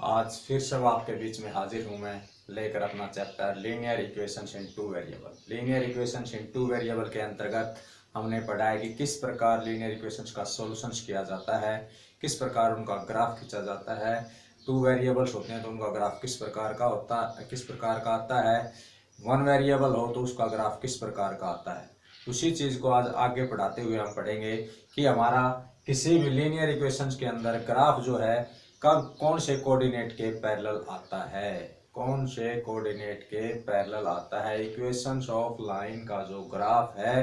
आज फिर से आपके बीच में हाजिर हूँ मैं लेकर अपना चैप्टर लीनियर इक्वेशंस इन टू वेरिएबल। लीनियर इक्वेशंस इन टू वेरिएबल के अंतर्गत हमने पढ़ा है कि किस प्रकार लीनियर इक्वेशंस का सॉल्यूशंस किया जाता है, किस प्रकार उनका ग्राफ खींचा जाता है। टू वेरिएबल्स होते हैं तो उनका ग्राफ किस प्रकार का आता है। वन वेरिएबल हो तो उसका ग्राफ किस प्रकार का आता है। उसी चीज़ को आज आगे पढ़ाते हुए हम पढ़ेंगे कि हमारा किसी भी लीनियर इक्वेशंस के अंदर ग्राफ जो है कब कौन से कोऑर्डिनेट के पैरेलल आता है, कौन से कोऑर्डिनेट के पैरेलल आता है। इक्वेशंस ऑफ लाइन का जो ग्राफ है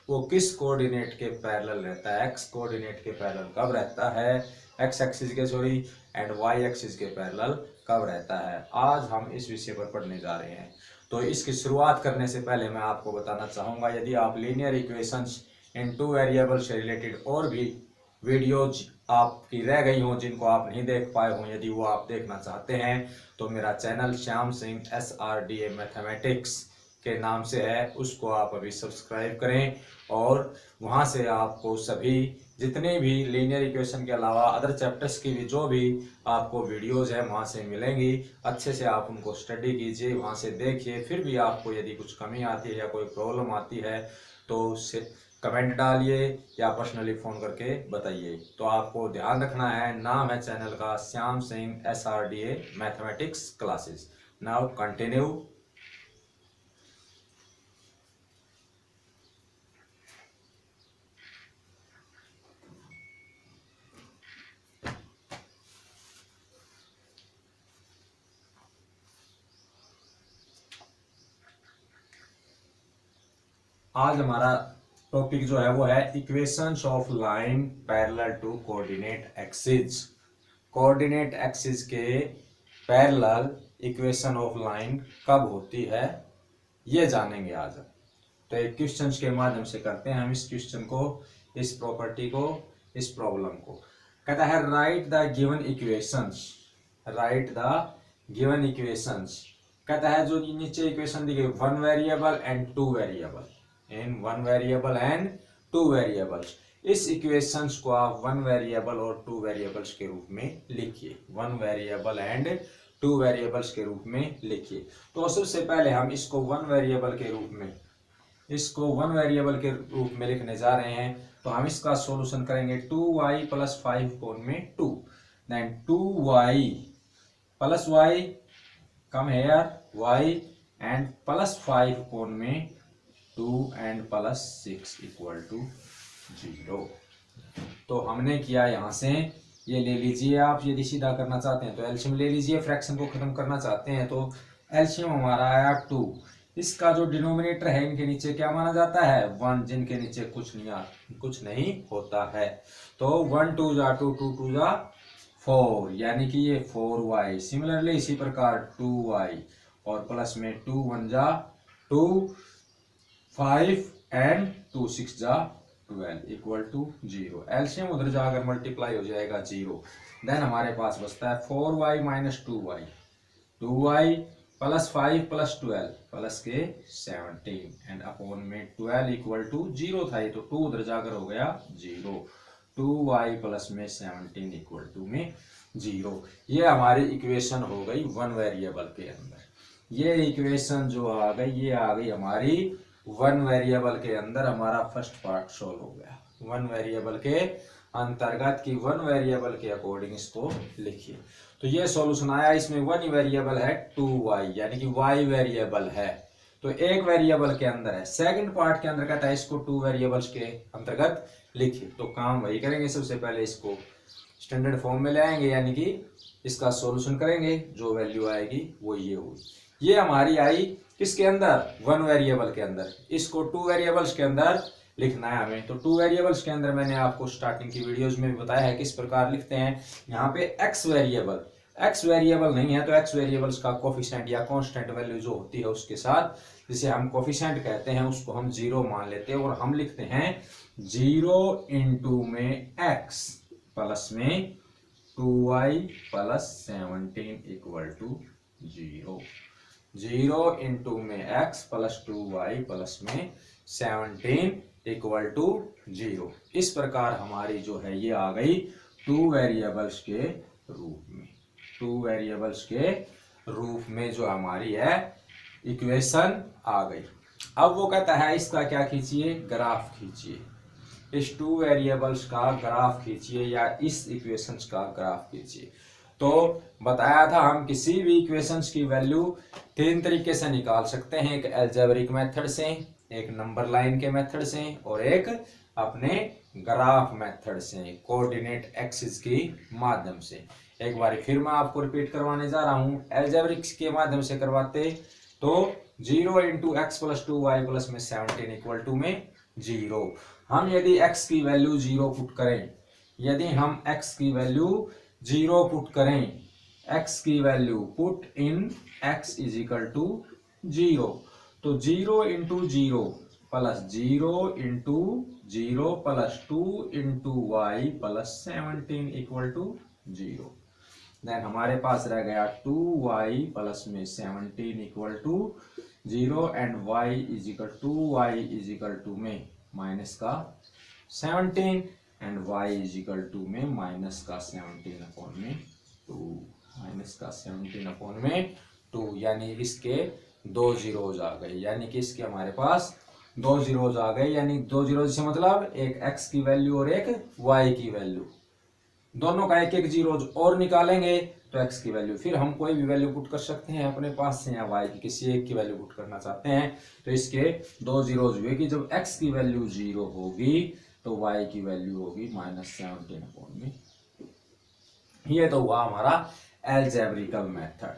वो किस कोऑर्डिनेट के पैरेलल रहता है, एक्स कोऑर्डिनेट के पैरेलल कब रहता है, एक्स एक्सिस के सॉरी एंड वाई एक्सिस के पैरेलल कब रहता है। आज हम इस विषय पर पढ़ने जा रहे हैं। तो इसकी शुरुआत करने से पहले मैं आपको बताना चाहूँगा, यदि आप लीनियर इक्वेशंस इन टू वेरिएबल से रिलेटेड और भी वीडियोज आपकी रह गई हों जिनको आप नहीं देख पाए हों, यदि वो आप देखना चाहते हैं तो मेरा channel Shyam Singh SRDA mathematics के नाम से है, उसको आप अभी सब्सक्राइब करें और वहाँ से आपको सभी जितने भी लीनियर इक्वेशन के अलावा अदर चैप्टर्स की भी जो भी आपको वीडियोज़ है वहाँ से मिलेंगी। अच्छे से आप उनको स्टडी कीजिए, वहाँ से देखिए। फिर भी आपको यदि कुछ कमी आती है या कोई प्रॉब्लम आती है तो उससे कमेंट डालिए या पर्सनली फ़ोन करके बताइए। तो आपको ध्यान रखना है, नाम है चैनल का Shyam Singh SRDA mathematics classes. Now continue. आज हमारा टॉपिक जो है वो है equations of line parallel to coordinate axis. Coordinate axis के पैरेलल इक्वेशन ऑफ लाइन कब होती है ये जानेंगे आज। तो एक क्वेश्चंस के माध्यम से करते हैं हम इस क्वेश्चन को, इस प्रॉपर्टी को, इस प्रॉब्लम को। कहता है right the given equations, right the given equations. कहता है जो नीचे इक्वेशन दी गई one variable and two variable, in one variable and two variables. इस इक्वेशंस को आप वन वेरिएबल और टू वेरिएबल्स के रूप में लिखिए, one variable and two variables के रूप में लिखिए। तो सबसे पहले हम इसको वन वेरिएबल के रूप में, इसको वन वेरिएबल के रूप में लिखने जा रहे हैं। तो हम इसका सॉल्यूशन करेंगे 2y प्लस 5 कोण में 2, then 2y plus y come here y and plus 5 कोण में 2 एंड प्लस 6 इक्वल टू 0। तो हमने किया यहाँ से, ये ले लीजिए आप, यदि सीधा करना चाहते हैं तो एलसीएम ले लीजिए, फ्रैक्शन को खत्म करना चाहते हैं तो एलसीएम हमारा आया 2। इसका जो डिनोमिनेटर है इनके नीचे क्या माना जाता है 1, जिनके नीचे कुछ नहीं होता है। तो 1 2 जा 2 2 2 जा 4, यानी कि ये 4y। सिमिलरली इसी प्रकार 2y और प्लस में 2 1 जा 2 5 एंड 2 6 जा 12 इक्वल टू 0। एलसीएम उधर जाकर मल्टीप्लाई हो जाएगा 0। देन हमारे पास बचता है 4y minus 2y, 2y plus 5 plus 12 plus के 17 एंड अपॉन में 12 इक्वल टू 0 था, ये तो 2 उधर जाकर हो गया 0। 2y प्लस में 17 इक्वल टू में 0। ये हमारी इक्वेशन हो गई वन वेरिएबल के अंदर। ये इक्वेशन जो आ गई ये आ गई हमारी वन वेरिएबल के अंदर। हमारा फर्स्ट पार्ट सोल्व हो गया वन वेरिएबल के अंतर्गत की वन वेरिएबल के अकॉर्डिंग इसको लिखिए। तो ये सॉल्यूशन आया, इसमें वन वेरिएबल है 2y, यानी कि y वेरिएबल है तो एक वेरिएबल के अंदर है। सेकंड पार्ट के अंदर कहता है इसको टू वेरिएबल्स के अंतर्गत लिखिए। तो काम वही करेंगे, सबसे पहले इसको स्टैंडर्ड फॉर्म में ले आएंगे, यानी कि इसका सॉल्यूशन करेंगे, जो वैल्यू आएगी वो ये होगी। ये हमारी आई किसके अंदर वन वेरिएबल के अंदर, इसको टू वेरिएबल्स के अंदर लिखना है हमें। तो टू वेरिएबल्स के अंदर मैंने आपको स्टार्टिंग की वीडियोस में भी बताया है किस प्रकार लिखते हैं। यहाँ पे एक्स वेरिएबल नहीं है तो एक्स वेरिएबल्स का कोफिशिएंट या कांस्टेंट वैल्यू जो होती है उसके साथ, जिसे हम कोफिशिएंट कहते हैं, उसको हम 0 मान लेते हैं और हम लिखते हैं 0 इंटू में x प्लस में 2y plus 17 equal to 0। 0 into में x प्लस 2y प्लस में 17 इक्वल टू 0। इस प्रकार हमारी जो है ये आ गई टू वेरिएबल्स के रूप में। 2 वेरिएबल्स के रूप में जो हमारी है इक्वेशन आ गई। अब वो कहता है इसका क्या खींचिए, ग्राफ खींचिए, इस 2 वेरिएबल्स का ग्राफ खींचिए या इस इक्वेशंस का ग्राफ खींचिए। तो बताया था हम किसी भी इक्वेशंस की वैल्यू 3 तरीके से निकाल सकते हैं, एक अलजेब्रिक मेथड से, एक नंबर लाइन के मेथड से और एक अपने ग्राफ मेथड से, कोऑर्डिनेट एक्सिस की माध्यम से। एक बार फिर मैं आपको रिपीट करवाने जा रहा हूं। अलजेब्रिक के माध्यम से करवाते तो 0 into x plus 2y plus में 17 इक्वल टू में 0। हम यदि x की वैल्यू 0 पुट करें, यदि हम x की वैल्यू 0 पुट करें, x की value put in x is equal to 0, तो 0 into 0 plus 0 into 0 plus 2 into y plus 17 equal to 0। Then हमारे पास रह गया 2y प्लस में 17 equal to 0 and y is equal to y is equal to में minus का 17 and y is equal to में minus का 17 अपॉन में 2, माइनस का 17 अपॉन में 2, यानी इसके 2 जीरोज आ गए, यानी कि इसके हमारे पास 2 जीरोज आ गए, यानी 2 जीरोज से मतलब एक x की वैल्यू और एक y की वैल्यू, दोनों का एक एक जीरोज और निकालेंगे तो x की वैल्यू, फिर हम कोई भी वैल्यू पुट कर सकते हैं अपने पास से, या y की किसी एक की वैल्यू पुट करना चाहते हैं तो इसके 2 जीरोज हुए कि जब x की वैल्यू 0 होगी तो y की वैल्यू होगी -17 अपॉन में। ये तो हुआ हमारा अलजेब्रिकल मेथड,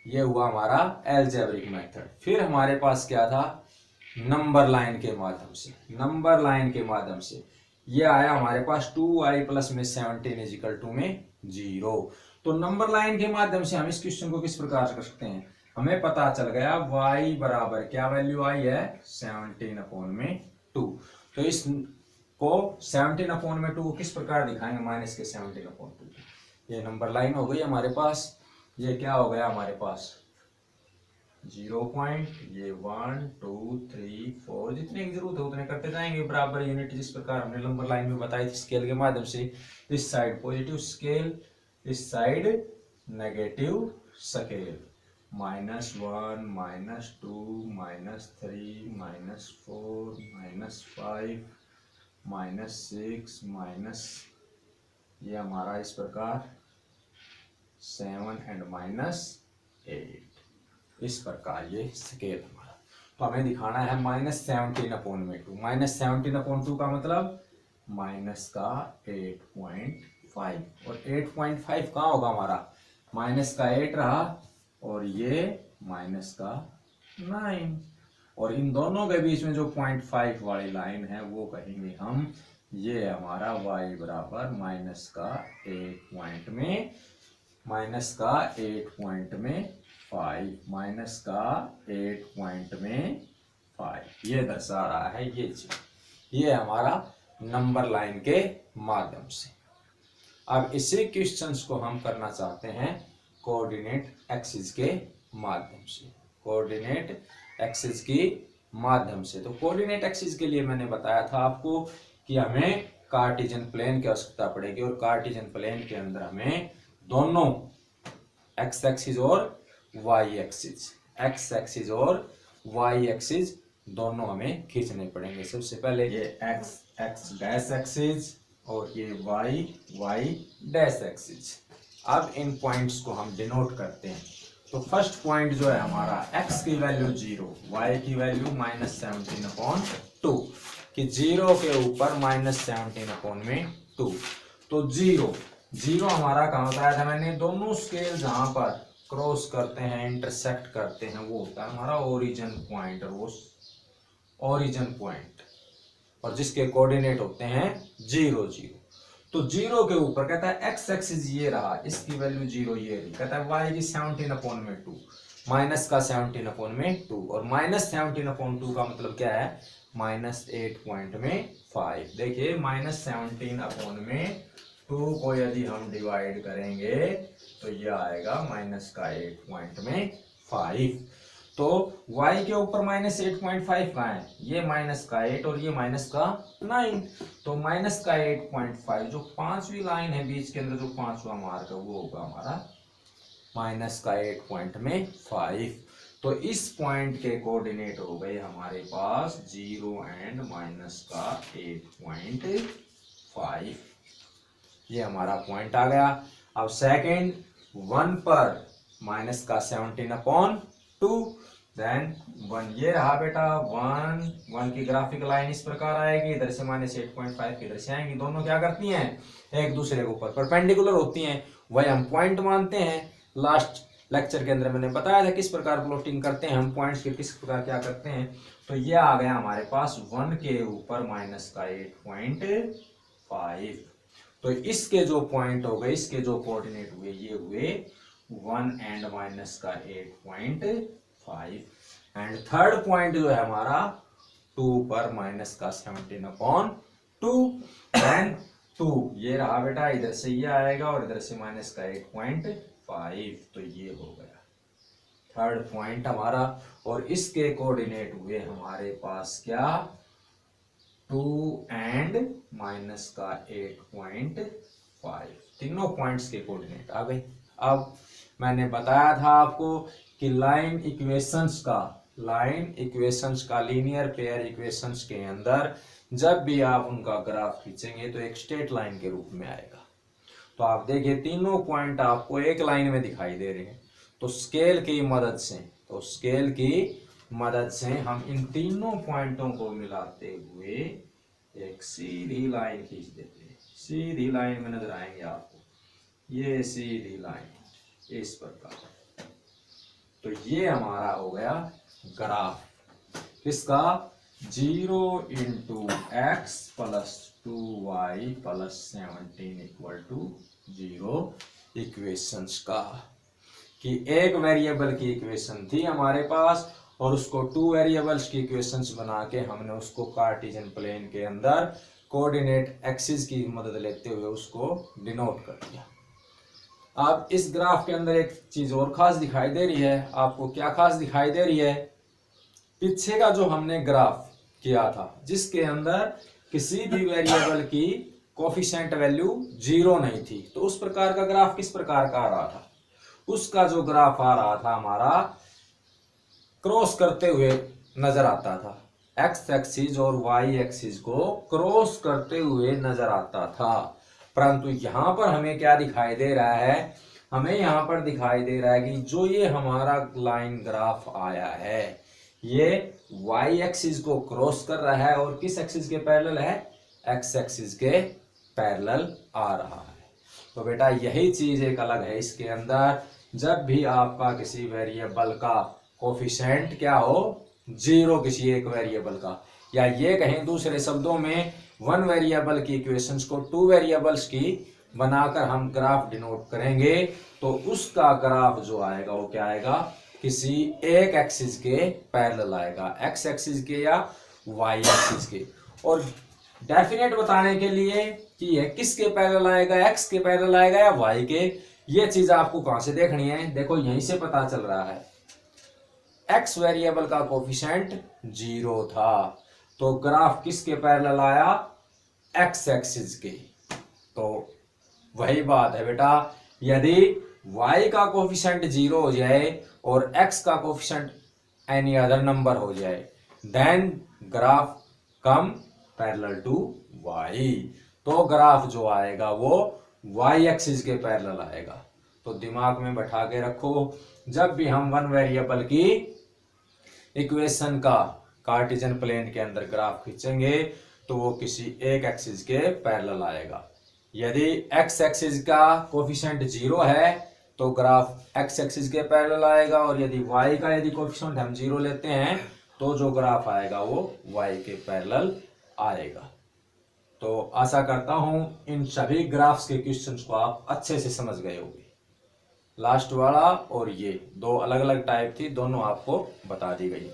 ये हुआ हमारा अलजेब्रिक मेथड। फिर हमारे पास क्या था, नंबर लाइन के माध्यम से, नंबर लाइन के माध्यम से ये आया हमारे पास 2y प्लस में 17 इज इक्वल टू में 0। तो नंबर लाइन के माध्यम से हम इस क्वेश्चन को किस प्रकार से कर सकते हैं, हमें पता चल गया y बराबर क्या वैल्यू आई है 17 अपॉन में 2, तो इस को 17 अपॉन में 2 को किस प्रकार दिखाएंगे, माइनस के 17 अपॉन 2। ये नंबर लाइन हो गई हमारे पास, ये क्या हो गया हमारे पास 0 पॉइंट, ये 1 2 3 4 जितने की जरूरत है उतने करते जाएंगे बराबर यूनिट, जिस प्रकार हमने नंबर लाइन में बताई थी स्केल के माध्यम से। इस साइड पॉजिटिव स्केल, इस साइड नेगेटिव स्केल, -1 -2 -3 -4 -5 -6 ये हमारा इस प्रकार 7 एंड -8, इस प्रकार ये स्केल हमारा। तो हमें दिखाना है -17 अपॉन में 2, -17 अपॉन 2 का मतलब माइनस का 8.5, और 8.5 कहाँ होगा हमारा, माइनस का 8 रहा और ये माइनस का 9, और इन दोनों के बीच में जो 0.5 वाली लाइन है वो कहेंगे हम, ये हमारा y बराबर माइनस का 8 पॉइंट में, माइनस का 8 पॉइंट में 5, माइनस का 8 पॉइंट में 5, ये दर्शा रहा है ये चीज, ये हमारा नंबर लाइन के माध्यम से। अब इसी क्वेश्चंस को हम करना चाहते हैं कोऑर्डिनेट एक्सिस के माध्यम से, कोऑर्डिनेट एक्सिस की माध्यम से। तो कोऑर्डिनेट एक्सिस के लिए मैंने बताया था आपको कि हमें कार्टेशियन प्लेन की आवश्यकता पड़ेगी, और कार्टेशियन प्लेन के अंदर हमें दोनों एक्स एक्सिस और वाई एक्सिस, एक्स एक्सिस और वाई एक्सिस दोनों हमें खींचने पड़ेंगे। सबसे पहले ये एक्स एक्स डैश एक्सिस और ये वाई वाई डैश एक्सिस। अब इन पॉइंट्स को हम डिनोट करते हैं। तो फर्स्ट पॉइंट जो है हमारा x की वैल्यू 0, y की वैल्यू -17 अपॉन 2, कि 0 के ऊपर -17 अपॉन में 2। तो 0 हमारा कहाँ बताया था मैंने, दोनों स्केल जहां पर क्रॉस करते हैं, इंटरसेक्ट करते हैं, वो होता है हमारा ओरिजिन पॉइंट, और वो ओरिजिन पॉइंट और जिसके कोऑर्डिनेट होते हैं 0 0। तो 0 के ऊपर कहता है एक्स एक्सिस ये रहा, इसकी वैल्यू 0 ये रही, कहता है y की 17 अपॉन में 2, माइनस का 17 अपॉन में 2, और -17 अपॉन 2 का मतलब क्या है, -8 पॉइंट में 5। देखिए -17 अपॉन में 2 को यदि हम डिवाइड करेंगे तो ये आएगा माइनस का 8 पॉइंट में 5। तो y के ऊपर -8.5 कहाँ है, ये माइनस का 8 और ये माइनस का 9, तो माइनस का 8.5 जो पांचवी लाइन है बीच के अंदर, जो पांचवा मार्क है वो होगा हमारा माइनस का 8.5। तो इस पॉइंट के कोऑर्डिनेट हो गए हमारे पास 0 एंड माइनस का 8.5। ये हमारा पॉइंट आ गया। अब सेकंड 1 पर माइनस का 17/2, देन 1 ये रहा बेटा 1 की ग्राफिक लाइन इस प्रकार आएगी, इधर से माइनस 8.5 इधर से आएंगी, दोनों क्या करती हैं एक दूसरे के ऊपर परपेंडिकुलर होती हैं, वही हम पॉइंट मानते हैं। लास्ट लेक्चर के अंदर मैंने बताया था किस प्रकार प्लॉटिंग करते हैं हम पॉइंट्स के, किस प्रकार क्या करते हैं। तो ये आ गया हमारे पास 1 के ऊपर माइनस का 8.5। तो इसके जो पॉइंट हो गए, इसके जो कोऑर्डिनेट हुए ये हुए 1 एंड माइनस का 8.5। एंड थर्ड पॉइंट जो है हमारा 2 पर माइनस का 17/2 एंड 2 ये रहा बेटा, इधर से ये आएगा और इधर से माइनस का 8.5। तो ये हो गया थर्ड पॉइंट हमारा। और इसके कोऑर्डिनेट हुए हमारे पास क्या 2 एंड माइनस का 8.5। तीनों पॉइंट्स के कोऑर्डिनेट आ गए। अब मैंने बताया था आपको कि लाइन इक्वेशंस का लीनियर पेयर इक्वेशंस के अंदर जब भी आप उनका ग्राफ खींचेंगे तो एक स्ट्रेट लाइन के रूप में आएगा। तो आप देखिए तीनों पॉइंट आपको एक लाइन में दिखाई दे रहे हैं। तो स्केल की मदद से हम इन तीनों पॉइंटों को मिलाते हुए एक सीधी लाइन खींच देते हैं। सीधी लाइन में नजर आएंगे आपको ये सीधी लाइन इस प्रकार। तो ये हमारा हो गया ग्राफ किसका 0 × x + 2y + 17 = 0 इक्वेशंस का। कि एक वेरिएबल की इक्वेशन थी हमारे पास और उसको 2 वेरिएबल्स की इक्वेशंस बना के हमने उसको कार्टेशियन प्लेन के अंदर कोऑर्डिनेट एक्सिस की मदद लेते हुए उसको डिनोट कर दिया। अब इस ग्राफ के अंदर एक चीज और खास दिखाई दे रही है आपको। क्या खास दिखाई दे रही है? पीछे का जो हमने ग्राफ किया था जिसके अंदर किसी भी वेरिएबल की कोफिशिएंट वैल्यू 0 नहीं थी, तो उस प्रकार का ग्राफ किस प्रकार का आ रहा था? उसका जो ग्राफ आ रहा था हमारा क्रॉस करते हुए नजर आता था। एक्स एक्सिस और वाई एक्सिस को क्रॉस करते हुए नजर आता था। परंतु यहां पर हमें क्या दिखाई दे रहा है? हमें यहां पर दिखाई दे रहा है कि जो ये हमारा लाइन ग्राफ आया है ये वाई एक्सिस को क्रॉस कर रहा है और किस एक्सिस के पैरेलल है? एक्स एक्सिस के पैरेलल आ रहा है। तो बेटा यही चीज एक अलग है इसके अंदर। जब भी आपका किसी वेरिएबल का कोफिशिएंट क्या हो 0, किसी एक वेरिएबल का, या ये कहें दूसरे शब्दों में 1 वेरिएबल की इक्वेशंस को 2 वेरिएबल्स की बनाकर हम ग्राफ डिनोट करेंगे, तो उसका ग्राफ जो आएगा वो क्या आएगा? किसी एक एक्सिस के पैरेलल आएगा, एक्स एक्सिस के या वाई एक्सिस के। और डेफिनेट बताने के लिए कि यह किसके पैरेलल आएगा, एक्स के पैरेलल आएगा या वाई के, ये चीज आपको कहां से देखनी है? देखो यहीं से पता चल रहा है। एक्स वेरिएबल का कोफिशिएंट 0 था तो ग्राफ किसके पैरेलल आया? एक्स एक्सिस के। तो वही बात है बेटा, यदि y का कोफिशिएंट 0 हो जाए और x का कोफिशिएंट एनी अदर नंबर हो जाए, then graph come parallel to y, तो ग्राफ जो आएगा वो y एक्सिस के पैरेलल आएगा। तो दिमाग में बैठा के रखो, जब भी हम 1 वेरिएबल की इक्वेशन का कार्टेशियन प्लेन के अंदर ग्राफ खींचेंगे तो वो किसी एक एक्सिस के पैरेलल आएगा। यदि x एक्सिस का कोफिशिएंट 0 है तो ग्राफ x एक्सिस के पैरेलल आएगा, और यदि y का यदि कोफिशिएंट हम 0 लेते हैं तो जो ग्राफ आएगा वो y के पैरेलल आएगा। तो आशा करता हूं इन सभी ग्राफ्स के क्वेश्चंस को आप अच्छे से समझ गए होंगे। लास्ट वाला और ये 2 अलग अलग टाइप थी, दोनों आपको बता दी गई।